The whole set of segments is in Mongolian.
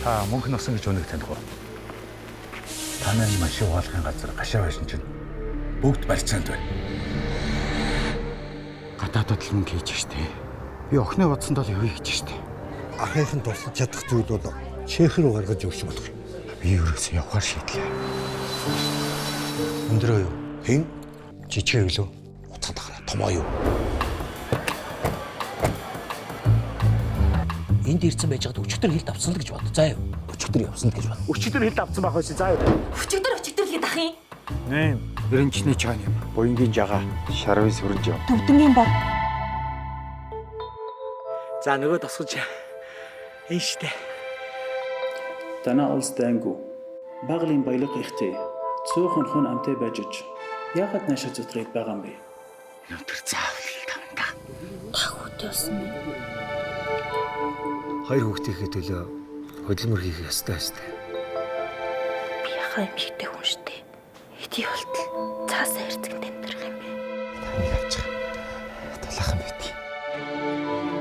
Та мөнх носон гэж өнөг таних уу? Танай машин хаалгын газар гашаа байшин чинь бүгд барьцаанд байна. Гадаадад л мөнгө хийж штэ. Би охины бодсондоо л явъя гэж штэ. Ахынхан туслаж чадах зүйл бол шээх рүү гаргаж өгч болох юм. Би ерөөсөө явахаар шийдлээ. Өндрөө юу? Хэн? Жижиг өглөө. Утсаад хараа томоо юу? Энд ирсэн байж байгаад өчигдөр хэлд авсан л гэж бод. За юу. Өчигдөр явсан л гэж бод. Өчигдөр хэлд авсан байх байсан. За юу. Өчигдөр л ах юм. Нэм. Эренчний чаан юм. Буянгийн жагаа. Шарвын сүрэнж яв. Төвдөнгийн бор. За нөгөө тосгож энэ штэ. Танаа улс дайнгу. Баглын баялаг ихтэй. Цөөхөн хон амтай байж ич. Ягаад наашаа зүтрээд байгаа юм бэ? Өнөөдөр заавал тавнаа. Тахуутай болсон юм. Хоёр хүүхдийнхээ төлөө хөдөлмөр хийх ёстой өстэй. Би яхаа юм хийдэг хүн штэ. Эдий болтол цаасаа хэрцэг тэмдэрх юм бэ. Таныг авчих. Тулаахан битгий.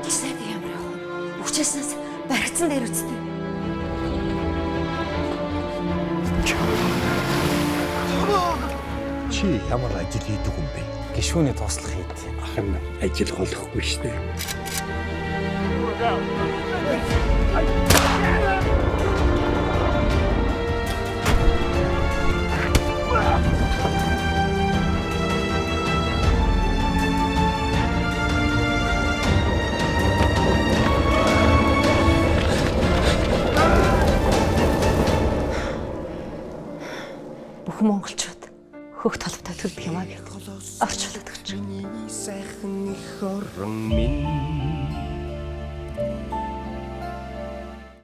Тэсэд ямар яах вэ? Үчээснээс баригдсан дээр үсттэй. Чи ямар ажил хийдэг юм бэ? Гишүүний туслах хийд. Ах юм ажил болохгүй штэ. Бүх монголчууд хөх толботой төрдөг юм аа гэж орчуулдаг ч. Сайхан их орон минь